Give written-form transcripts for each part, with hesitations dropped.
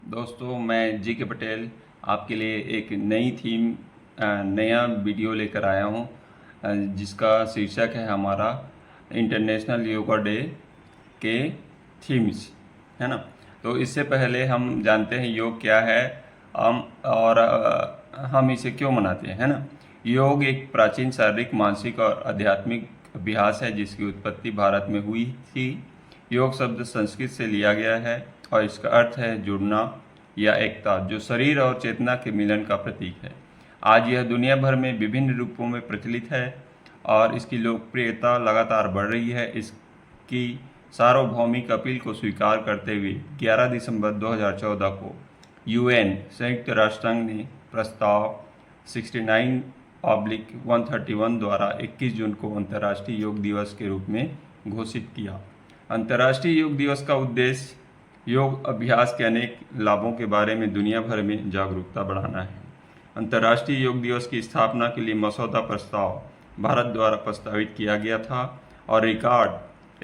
दोस्तों, मैं जी के पटेल आपके लिए एक नई थीम नया वीडियो लेकर आया हूँ, जिसका शीर्षक है हमारा इंटरनेशनल योगा डे के थीम्स, है ना। तो इससे पहले हम जानते हैं योग क्या है, हम और हम इसे क्यों मनाते हैं, है ना। योग एक प्राचीन शारीरिक, मानसिक और आध्यात्मिक अभ्यास है जिसकी उत्पत्ति भारत में हुई थी। योग शब्द संस्कृत से लिया गया है और इसका अर्थ है जुड़ना या एकता, जो शरीर और चेतना के मिलन का प्रतीक है। आज यह दुनिया भर में विभिन्न रूपों में प्रचलित है और इसकी लोकप्रियता लगातार बढ़ रही है। इसकी सार्वभौमिक अपील को स्वीकार करते हुए 11 दिसंबर 2014 को यूएन संयुक्त राष्ट्र संघ ने प्रस्ताव 69/131 द्वारा 21 जून को अंतर्राष्ट्रीय योग दिवस के रूप में घोषित किया। अंतर्राष्ट्रीय योग दिवस का उद्देश्य योग अभ्यास के अनेक लाभों के बारे में दुनिया भर में जागरूकता बढ़ाना है। अंतर्राष्ट्रीय योग दिवस की स्थापना के लिए मसौदा प्रस्ताव भारत द्वारा प्रस्तावित किया गया था और रिकॉर्ड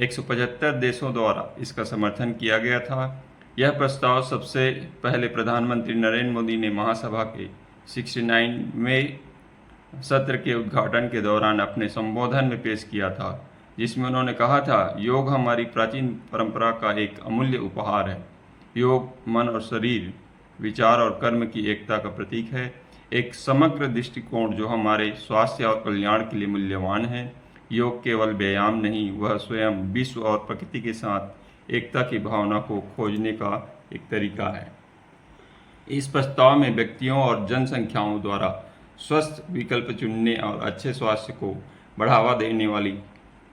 175 देशों द्वारा इसका समर्थन किया गया था। यह प्रस्ताव सबसे पहले प्रधानमंत्री नरेंद्र मोदी ने महासभा के 69वें सत्र के उद्घाटन के दौरान अपने संबोधन में पेश किया था, जिसमें उन्होंने कहा था, योग हमारी प्राचीन परंपरा का एक अमूल्य उपहार है। योग मन और शरीर, विचार और कर्म की एकता का प्रतीक है, एक समग्र दृष्टिकोण जो हमारे स्वास्थ्य और कल्याण के लिए मूल्यवान है। योग केवल व्यायाम नहीं, वह स्वयं विश्व और प्रकृति के साथ एकता की भावना को खोजने का एक तरीका है। इस प्रस्ताव में व्यक्तियों और जनसंख्याओं द्वारा स्वस्थ विकल्प चुनने और अच्छे स्वास्थ्य को बढ़ावा देने वाली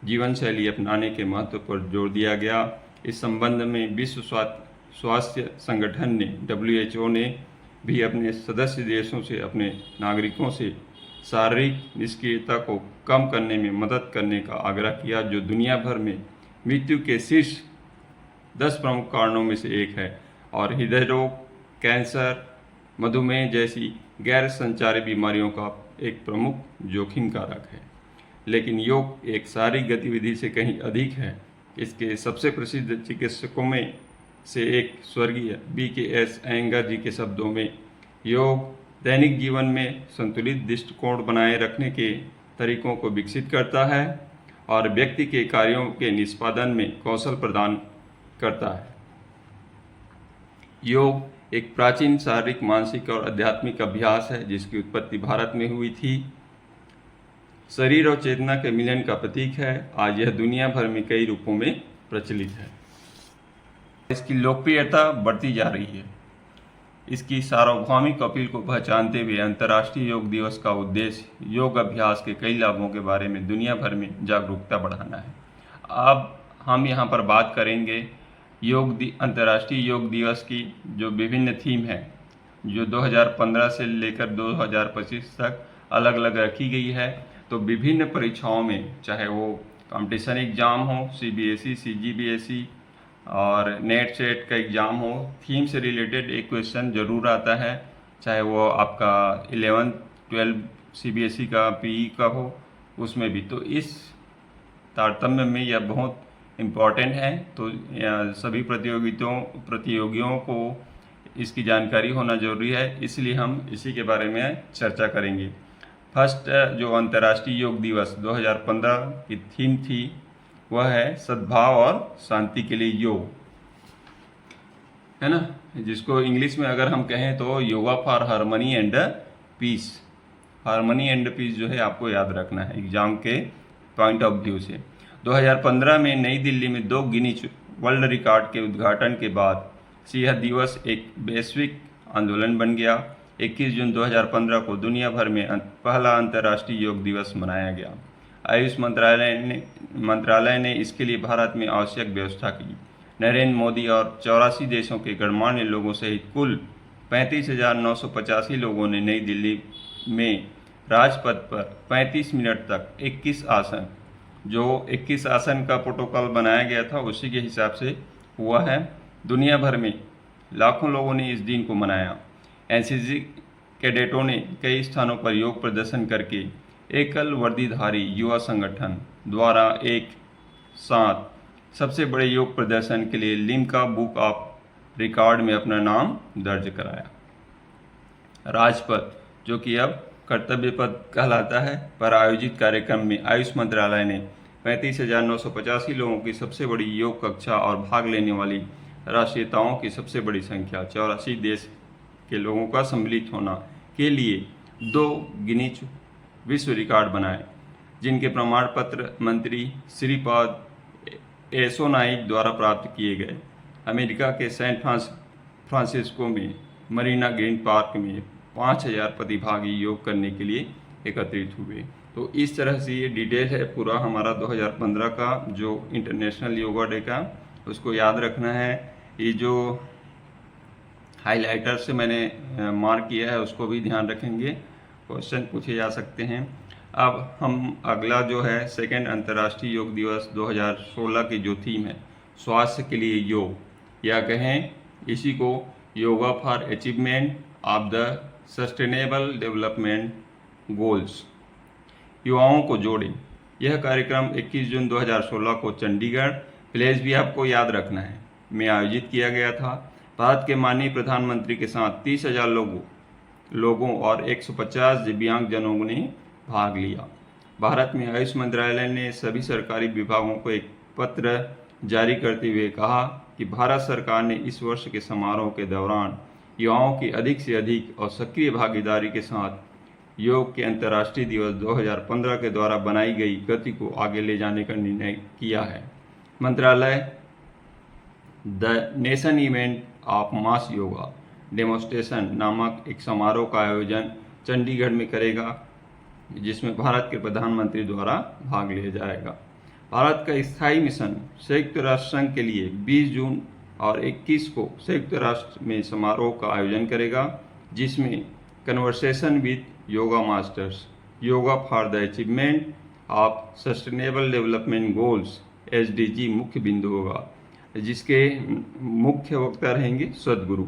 जीवन शैली अपनाने के महत्व पर जोर दिया गया। इस संबंध में विश्व स्वास्थ्य संगठन ने WHO ने भी अपने सदस्य देशों से अपने नागरिकों से शारीरिक निष्क्रियता को कम करने में मदद करने का आग्रह किया, जो दुनिया भर में मृत्यु के शीर्ष 10 प्रमुख कारणों में से एक है और हृदय रोग, कैंसर, मधुमेह जैसी गैर संचारी बीमारियों का एक प्रमुख जोखिम कारक है। लेकिन योग एक शारीरिक गतिविधि से कहीं अधिक है। इसके सबसे प्रसिद्ध चिकित्सकों में से एक स्वर्गीय BKS अयंगर जी के शब्दों में, योग दैनिक जीवन में संतुलित दृष्टिकोण बनाए रखने के तरीकों को विकसित करता है और व्यक्ति के कार्यों के निष्पादन में कौशल प्रदान करता है। योग एक प्राचीन शारीरिक, मानसिक और आध्यात्मिक अभ्यास है जिसकी उत्पत्ति भारत में हुई थी। शरीर और चेतना के मिलन का प्रतीक है। आज यह दुनिया भर में कई रूपों में प्रचलित है। इसकी लोकप्रियता बढ़ती जा रही है। इसकी सार्वभौमिक अपील को पहचानते हुए अंतर्राष्ट्रीय योग दिवस का उद्देश्य योग अभ्यास के कई लाभों के बारे में दुनिया भर में जागरूकता बढ़ाना है। अब हम यहाँ पर बात करेंगे अंतर्राष्ट्रीय योग दिवस की जो विभिन्न थीम है, जो 2015 से लेकर 2025 तक अलग अलग रखी गई है। तो विभिन्न परीक्षाओं में, चाहे वो कंपटीशन एग्ज़ाम हो, CBSE, CGBSE और नेट सेट का एग्ज़ाम हो, थीम से रिलेटेड एक क्वेश्चन ज़रूर आता है, चाहे वो आपका 11, 12 CBSE का, PE का हो, उसमें भी। तो इस तारतम्य में यह बहुत इम्पॉर्टेंट है। तो सभी प्रतियोगियों को इसकी जानकारी होना जरूरी है, इसलिए हम इसी के बारे में चर्चा करेंगे। फर्स्ट, जो अंतर्राष्ट्रीय योग दिवस 2015 की थीम थी, वह है सद्भाव और शांति के लिए योग, है ना, जिसको इंग्लिश में अगर हम कहें तो yoga for harmony and peace. Harmony and peace जो है आपको याद रखना है एग्जाम के पॉइंट ऑफ व्यू से। 2015 में नई दिल्ली में 2 गिनीज वर्ल्ड रिकॉर्ड के उद्घाटन के बाद से यह दिवस एक वैश्विक आंदोलन बन गया। 21 जून 2015 को दुनिया भर में पहला अंतर्राष्ट्रीय योग दिवस मनाया गया। आयुष मंत्रालय ने इसके लिए भारत में आवश्यक व्यवस्था की। नरेंद्र मोदी और 84 देशों के गणमान्य लोगों सहित कुल 35,985 लोगों ने नई दिल्ली में राजपथ पर 35 मिनट तक 21 आसन, जो 21 आसन का प्रोटोकॉल बनाया गया था उसी के हिसाब से हुआ है। दुनिया भर में लाखों लोगों ने इस दिन को मनाया। NCC कैडेटों ने कई स्थानों पर योग प्रदर्शन करके एकल वर्दीधारी युवा संगठन द्वारा एक साथ सबसे बड़े योग प्रदर्शन के लिए लिम्का बुक ऑफ रिकॉर्ड में अपना नाम दर्ज कराया। राजपथ, जो कि अब कर्तव्य पथ कहलाता है, पर आयोजित कार्यक्रम में आयुष मंत्रालय ने 35,985 लोगों की सबसे बड़ी योग कक्षा और भाग लेने वाली राष्ट्रीयताओं की सबसे बड़ी संख्या 84 देश के लोगों का सम्मिलित होना के लिए 2 गिनीज विश्व रिकॉर्ड बनाए, जिनके प्रमाण पत्र मंत्री श्रीपाद येसो नाइक द्वारा प्राप्त किए गए। अमेरिका के सैन फ्रांसिस्को में मरीना ग्रीन पार्क में 5,000 प्रतिभागी योग करने के लिए एकत्रित हुए। तो इस तरह से ये डिटेल है पूरा हमारा 2015 का जो इंटरनेशनल योगा डे का, उसको याद रखना है। ये जो हाइलाइटर से मैंने मार्क किया है उसको भी ध्यान रखेंगे, क्वेश्चन पूछे जा सकते हैं। अब हम अगला जो है सेकेंड अंतर्राष्ट्रीय योग दिवस 2016 की जो थीम है स्वास्थ्य के लिए योग, या कहें इसी को yoga for achievement of the sustainable development goals, युवाओं को जोड़ें। यह कार्यक्रम 21 जून 2016 को चंडीगढ़, प्लेस भी आपको याद रखना है, में आयोजित किया गया था। भारत के माननीय प्रधानमंत्री के साथ 30,000 लोगों और 150 दिव्यांगजनों ने भाग लिया। भारत में आयुष मंत्रालय ने सभी सरकारी विभागों को एक पत्र जारी करते हुए कहा कि भारत सरकार ने इस वर्ष के समारोह के दौरान युवाओं की अधिक से अधिक और सक्रिय भागीदारी के साथ योग के अंतर्राष्ट्रीय दिवस 2015 के द्वारा बनाई गई गति को आगे ले जाने का निर्णय किया है। मंत्रालय the nation event of mass yoga demonstration नामक एक समारोह का आयोजन चंडीगढ़ में करेगा, जिसमें भारत के प्रधानमंत्री द्वारा भाग लिया जाएगा। भारत का स्थायी मिशन संयुक्त राष्ट्र संघ के लिए 20 जून और 21 को संयुक्त राष्ट्र में समारोह का आयोजन करेगा, जिसमें conversation with yoga masters, yoga for the achievement of sustainable development goals SDG मुख्य बिंदु होगा, जिसके मुख्य वक्ता रहेंगे सद्गुरु।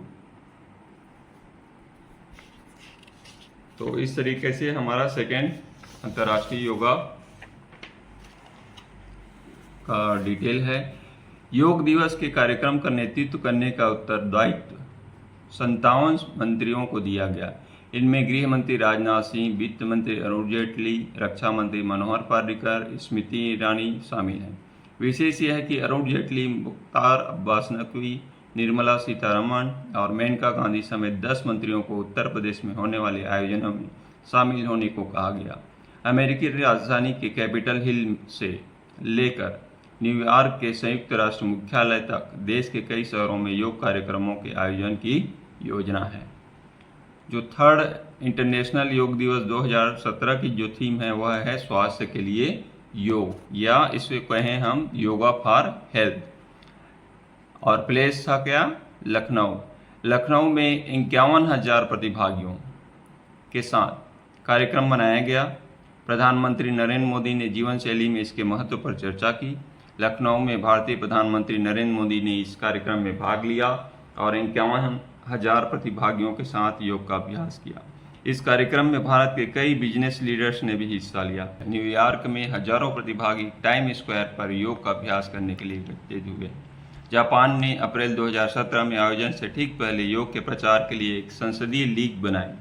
तो इस तरीके से हमारा सेकेंड अंतर्राष्ट्रीय योगा का डिटेल है। योग दिवस के कार्यक्रम का नेतृत्व करने का उत्तरदायित्व 57 मंत्रियों को दिया गया। इनमें गृह मंत्री राजनाथ सिंह, वित्त मंत्री अरुण जेटली, रक्षा मंत्री मनोहर पर्रिकर, स्मृति ईरानी शामिल हैं। विशेष यह है कि अरुण जेटली, मुख्तार अब्बास नकवी, निर्मला सीतारमण और मेनका गांधी समेत 10 मंत्रियों को उत्तर प्रदेश में होने वाले आयोजनों में शामिल होने को कहा गया। अमेरिकी राजधानी के कैपिटल हिल से लेकर न्यूयॉर्क के संयुक्त राष्ट्र मुख्यालय तक देश के कई शहरों में योग कार्यक्रमों के आयोजन की योजना है। जो थर्ड इंटरनेशनल योग दिवस 2017 की जो थीम है वह है स्वास्थ्य के लिए योग, या इसे कहें हम योगा फॉर हेल्थ। और प्लेस था क्या? लखनऊ। लखनऊ में 51,000 प्रतिभागियों के साथ कार्यक्रम मनाया गया। प्रधानमंत्री नरेंद्र मोदी ने जीवन शैली में इसके महत्व पर चर्चा की। लखनऊ में भारतीय प्रधानमंत्री नरेंद्र मोदी ने इस कार्यक्रम में भाग लिया और 51,000 प्रतिभागियों के साथ योग का अभ्यास किया। इस कार्यक्रम में भारत के कई बिजनेस लीडर्स ने भी हिस्सा लिया। न्यूयॉर्क में हजारों प्रतिभागी टाइम स्क्वायर पर योग का अभ्यास करने के लिए एकत्रित हुए। जापान ने अप्रैल 2017 में आयोजन से ठीक पहले योग के प्रचार के लिए एक संसदीय लीग बनाई।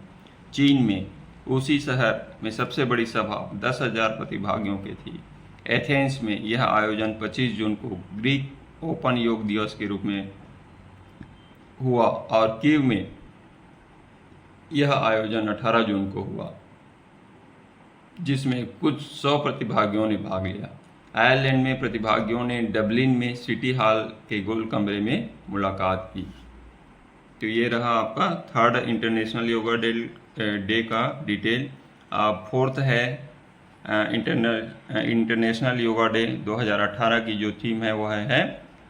चीन में उसी शहर में सबसे बड़ी सभा 10,000 प्रतिभागियों की थी। एथेंस में यह आयोजन 25 जून को ग्रीक ओपन योग दिवस के रूप में हुआ और कीव में यह आयोजन 18 जून को हुआ, जिसमें कुछ 100 प्रतिभागियों ने भाग लिया। आयरलैंड में प्रतिभागियों ने डबलिन में सिटी हॉल के गोल कमरे में मुलाकात की। तो ये रहा आपका थर्ड इंटरनेशनल योगा डे का डिटेल। फोर्थ है इंटरनेशनल योगा डे 2018 की जो थीम है वह है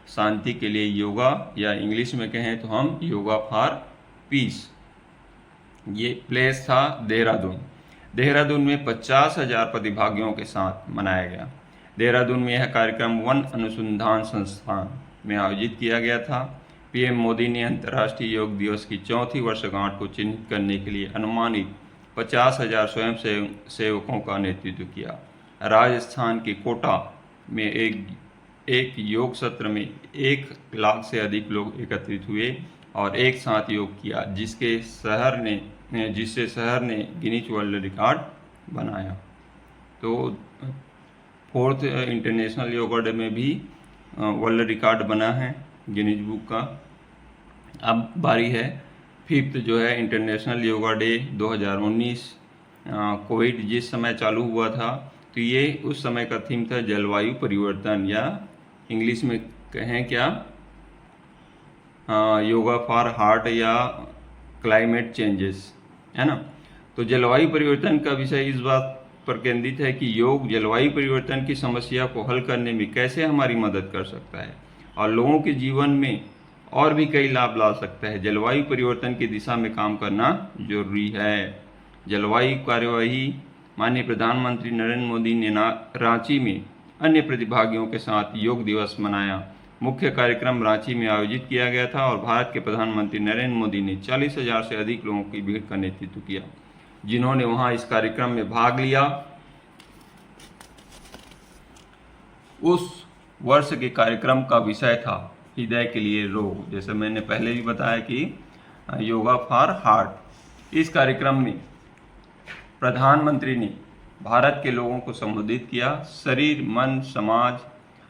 शांति के लिए योगा, या इंग्लिश में कहें तो हम योगा फॉर पीस। ये प्लेस था देहरादून। देहरादून में 50,000 प्रतिभागियों के साथ मनाया गया। देहरादून में यह कार्यक्रम वन अनुसंधान संस्थान में आयोजित किया गया था। पीएम मोदी ने अंतर्राष्ट्रीय योग दिवस की 4वीं वर्षगांठ को चिन्हित करने के लिए अनुमानित 50,000 स्वयं सेवकों का नेतृत्व किया। राजस्थान के कोटा में एक योग सत्र में 1 लाख से अधिक लोग एकत्रित हुए और एक साथ योग किया, जिससे शहर ने गिनीज वर्ल्ड रिकॉर्ड बनाया। तो 4th इंटरनेशनल योगा डे में भी वर्ल्ड रिकॉर्ड बना है गिनीज बुक का। अब बारी है 5th जो है इंटरनेशनल योगा डे 2019। कोविड जिस समय चालू हुआ था तो ये उस समय का थीम था जलवायु परिवर्तन, या इंग्लिश में कहें क्या, योगा फॉर हार्ट या क्लाइमेट चेंजेस, है ना। तो जलवायु परिवर्तन का विषय इस बात पर केंद्रित है कि योग जलवायु परिवर्तन की समस्या को हल करने में कैसे हमारी मदद कर सकता है और लोगों के जीवन में और भी कई लाभ ला सकता है। जलवायु परिवर्तन की दिशा में काम करना जरूरी है। जलवायु कार्यवाही माननीय प्रधानमंत्री नरेंद्र मोदी ने रांची में अन्य प्रतिभागियों के साथ योग दिवस मनाया। मुख्य कार्यक्रम रांची में आयोजित किया गया था और भारत के प्रधानमंत्री नरेंद्र मोदी ने 40,000 से अधिक लोगों की भीड़ का नेतृत्व किया, जिन्होंने वहां इस कार्यक्रम में भाग लिया। उस वर्ष के कार्यक्रम का विषय था हृदय के लिए रोग। जैसे मैंने पहले भी बताया कि योगा फॉर हार्ट। इस कार्यक्रम में प्रधानमंत्री ने भारत के लोगों को संबोधित किया, शरीर, मन, समाज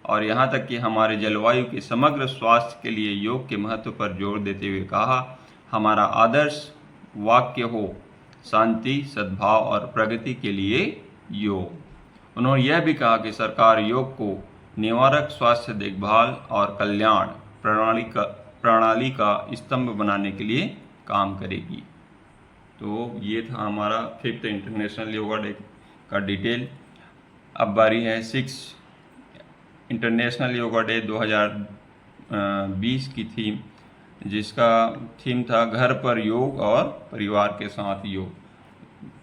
और यहाँ तक कि हमारे जलवायु के समग्र स्वास्थ्य के लिए योग के महत्व पर जोर देते हुए कहा, हमारा आदर्श वाक्य हो शांति, सद्भाव और प्रगति के लिए योग। उन्होंने यह भी कहा कि सरकार योग को निवारक स्वास्थ्य देखभाल और कल्याण प्रणाली का स्तंभ बनाने के लिए काम करेगी। तो ये था हमारा 5th इंटरनेशनल योगा डे का डिटेल। अब बारी है 6 इंटरनेशनल योगा डे 2020 की थीम, जिसका थीम था घर पर योग और परिवार के साथ योग।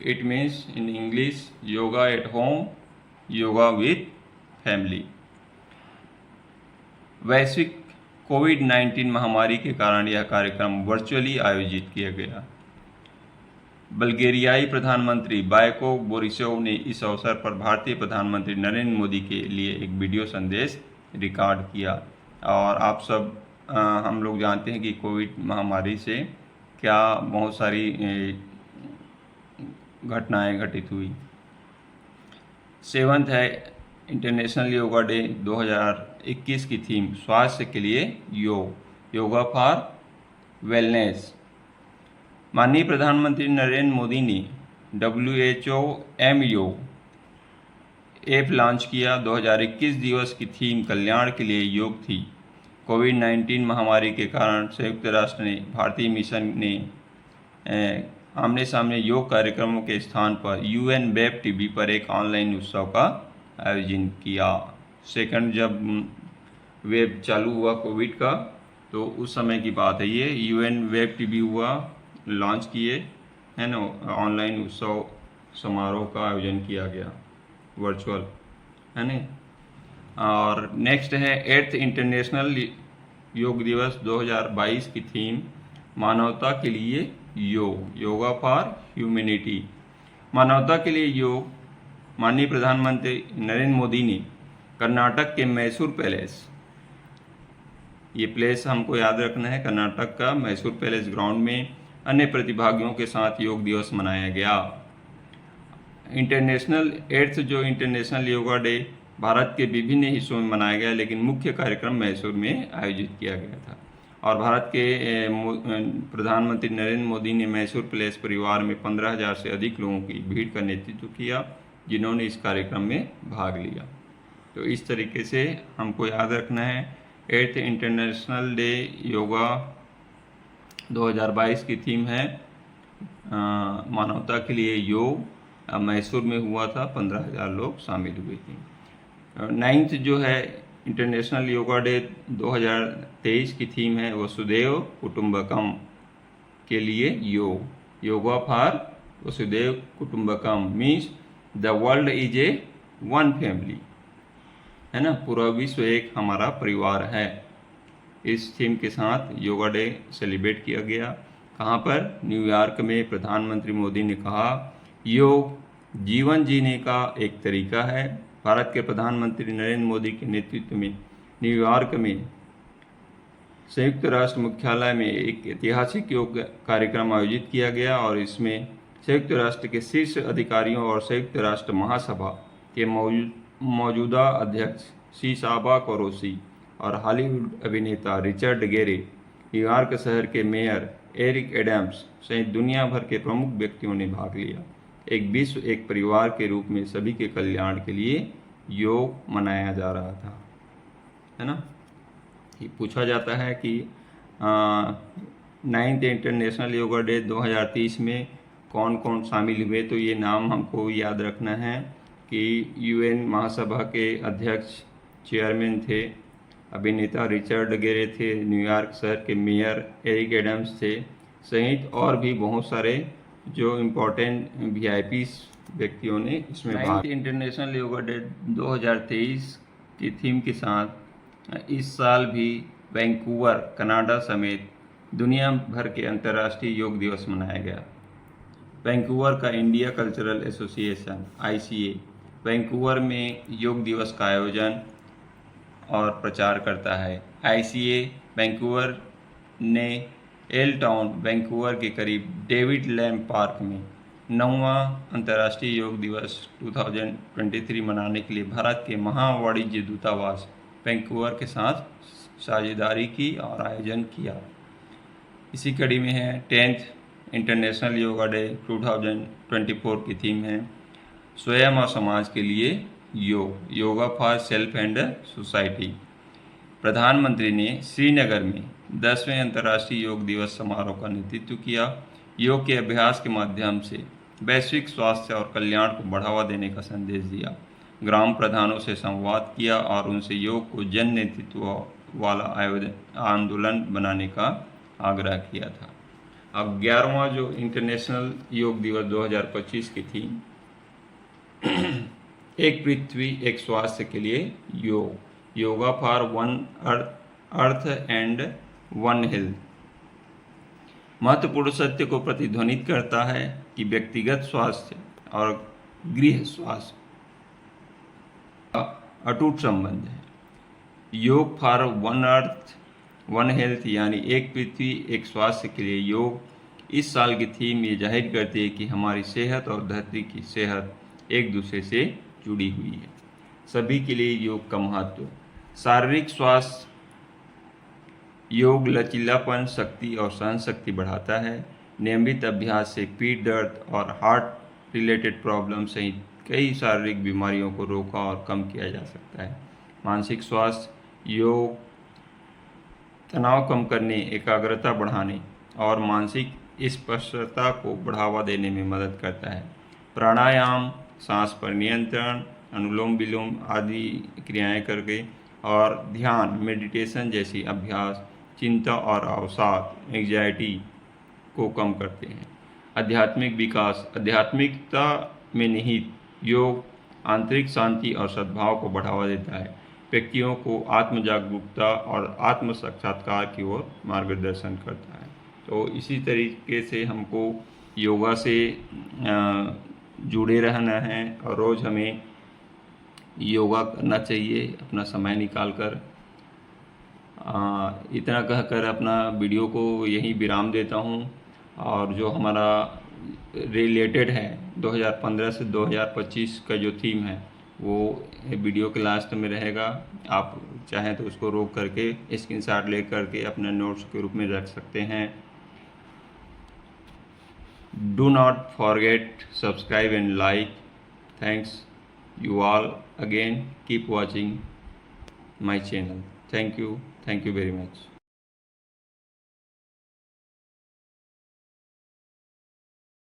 It means in English yoga at home, yoga with family. वैश्विक कोविड-19 महामारी के कारण यह कार्यक्रम वर्चुअली आयोजित किया गया। बल्गेरियाई प्रधानमंत्री बायको बोरिसोव ने इस अवसर पर भारतीय प्रधानमंत्री नरेंद्र मोदी के लिए एक वीडियो संदेश रिकॉर्ड किया। और आप सब हम लोग जानते हैं कि कोविड महामारी से क्या बहुत सारी घटनाएं घटित हुई। 7th है इंटरनेशनल योगा डे 2021 की थीम स्वास्थ्य के लिए योग, योगा फॉर वेलनेस। माननीय प्रधानमंत्री नरेंद्र मोदी ने WHO योग ऐप लॉन्च किया। 2021 दिवस की थीम कल्याण के लिए योग थी। कोविड-19 महामारी के कारण संयुक्त राष्ट्र ने भारतीय मिशन ने आमने सामने योग कार्यक्रमों के स्थान पर UN वेब टीवी पर एक ऑनलाइन उत्सव का आयोजन किया। सेकंड जब वेब चालू हुआ कोविड का, तो उस समय की बात है ये। UN वेब टीवी हुआ, लॉन्च किए, है ना, ऑनलाइन उत्सव समारोह का आयोजन किया गया, वर्चुअल, है ना। और नेक्स्ट है 8th इंटरनेशनल योग दिवस 2022 की थीम मानवता के लिए योग, योगा फॉर ह्यूमैनिटी। मानवता के लिए योग। माननीय प्रधानमंत्री नरेंद्र मोदी ने कर्नाटक के मैसूर पैलेस, ये प्लेस हमको याद रखना है, कर्नाटक का मैसूर पैलेस ग्राउंड में अन्य प्रतिभागियों के साथ योग दिवस मनाया गया। 8th जो इंटरनेशनल योगा डे भारत के विभिन्न हिस्सों में मनाया गया, लेकिन मुख्य कार्यक्रम मैसूर में आयोजित किया गया था। और भारत के प्रधानमंत्री नरेंद्र मोदी ने मैसूर पैलेस परिवार में 15,000 से अधिक लोगों की भीड़ का नेतृत्व किया, जिन्होंने इस कार्यक्रम में भाग लिया। तो इस तरीके से हमको याद रखना है 8th इंटरनेशनल डे योगा 2022 की थीम है मानवता के लिए योग। मैसूर में हुआ था, 15,000 लोग शामिल हुए थे। 9th जो है इंटरनेशनल योगा डे 2023 की थीम है वसुधैव कुटुंबकम के लिए योग, योगा फॉर वसुधैव कुटुंबकम means the world is a one family, है ना, पूरा विश्व एक हमारा परिवार है। इस थीम के साथ योगा डे सेलिब्रेट किया गया। कहाँ पर? न्यूयॉर्क में। प्रधानमंत्री मोदी ने कहा योग जीवन जीने का एक तरीका है। भारत के प्रधानमंत्री नरेंद्र मोदी के नेतृत्व में न्यूयॉर्क में संयुक्त राष्ट्र मुख्यालय में एक ऐतिहासिक योग कार्यक्रम आयोजित किया गया और इसमें संयुक्त राष्ट्र के शीर्ष अधिकारियों और संयुक्त राष्ट्र महासभा के मौजूदा अध्यक्ष शीशाबा कोरोसी और हॉलीवुड अभिनेता रिचर्ड गेरे, न्यूयॉर्क शहर के मेयर एरिक एडम्स सहित दुनिया भर के प्रमुख व्यक्तियों ने भाग लिया। एक विश्व एक परिवार के रूप में सभी के कल्याण के लिए योग मनाया जा रहा था, है ना। पूछा जाता है कि 9th इंटरनेशनल योगा डे 2030 में कौन कौन शामिल हुए, तो ये नाम हमको याद रखना है कि UN महासभा के अध्यक्ष चेयरमैन थे, अभिनेता रिचर्ड गेरे थे, न्यूयॉर्क शहर के मेयर एरिक एडम्स थे, सहित और भी बहुत सारे जो इम्पोर्टेंट VIPs व्यक्तियों ने इसमें भाग। इंटरनेशनल योगा डे 2023 की थीम के साथ इस साल भी वैंकूवर कनाडा समेत दुनिया भर के अंतर्राष्ट्रीय योग दिवस मनाया गया। वैंकूवर का India cultural association ICA Vancouver में योग दिवस का आयोजन और प्रचार करता है। ICA वैंकूवर ने एल टाउन वैंकूवर के करीब डेविड लैम पार्क में 9वां अंतर्राष्ट्रीय योग दिवस 2023 मनाने के लिए भारत के महावाणिज्य दूतावास वैंकूवर के साथ साझेदारी की और आयोजन किया। इसी कड़ी में है 10th इंटरनेशनल योगा डे 2024 की थीम है स्वयं और समाज के लिए योग, yoga for self and society. प्रधानमंत्री ने श्रीनगर में 10वें अंतर्राष्ट्रीय योग दिवस समारोह का नेतृत्व किया। योग के अभ्यास के माध्यम से वैश्विक स्वास्थ्य और कल्याण को बढ़ावा देने का संदेश दिया। ग्राम प्रधानों से संवाद किया और उनसे योग को जन नेतृत्व वाला आंदोलन बनाने का आग्रह किया था। अब 11वां जो इंटरनेशनल योग दिवस 2025 की थी एक पृथ्वी एक स्वास्थ्य के लिए योग, yoga for one earth and one health. महत्वपूर्ण सत्य को प्रतिध्वनित करता है कि व्यक्तिगत स्वास्थ्य और गृह स्वास्थ्य का अटूट संबंध है। योग for one earth one health यानी एक पृथ्वी एक स्वास्थ्य के लिए योग इस साल की थीम ये जाहिर करती है कि हमारी सेहत और धरती की सेहत एक दूसरे से जुड़ी हुई है। सभी के लिए योग का महत्व। शारीरिक स्वास्थ्य, योग लचीलापन, शक्ति और सहन शक्ति बढ़ाता है। नियमित अभ्यास से पीठ दर्द और हार्ट रिलेटेड प्रॉब्लम सहित कई शारीरिक बीमारियों को रोका और कम किया जा सकता है। मानसिक स्वास्थ्य, योग तनाव कम करने, एकाग्रता बढ़ाने और मानसिक स्पष्टता को बढ़ावा देने में मदद करता है। प्राणायाम, सांस पर नियंत्रण, अनुलोम विलोम आदि क्रियाएं करके और ध्यान मेडिटेशन जैसी अभ्यास चिंता और अवसाद एंग्जाइटी को कम करते हैं। आध्यात्मिक विकास, आध्यात्मिकता में निहित योग आंतरिक शांति और सद्भाव को बढ़ावा देता है। व्यक्तियों को आत्म जागरूकता और आत्म साक्षात्कार की ओर मार्गदर्शन करता है। तो इसी तरीके से हमको योगा से जुड़े रहना है और रोज़ हमें योगा करना चाहिए अपना समय निकाल कर। इतना कहकर अपना वीडियो को यहीं विराम देता हूँ। और जो हमारा रिलेटेड है 2015 से 2025 का जो थीम है वो वीडियो के लास्ट में रहेगा। आप चाहें तो उसको रोक करके स्क्रीनशॉट ले करके अपने नोट्स के रूप में रख सकते हैं। Do not forget subscribe and like. Thanks you all again. Keep watching my channel. Thank you very much.